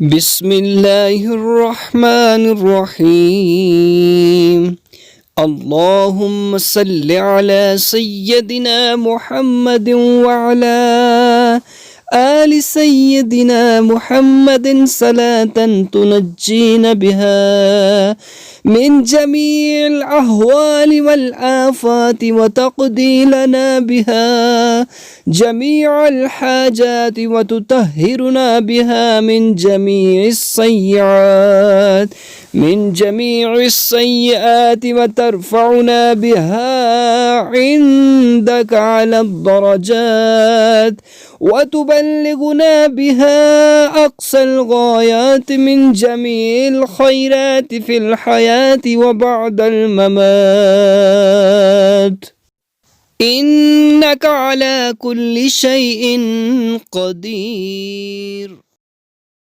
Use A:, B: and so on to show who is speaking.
A: بسم الله الرحمن الرحيم. اللهم صل على سيدنا محمد وعلى آل سيدنا محمد صلاة تنجينا بها من جميع الأهوال والآفات وتقضي لنا بها جميع الحاجات وتطهرنا بها من جميع السيئات وترفعنا بها عندك على الدرجات وتبلغنا بها أقصى الغايات من جميع الخيرات في الحياة وبعد الممات، إنك على كل شيء قدير.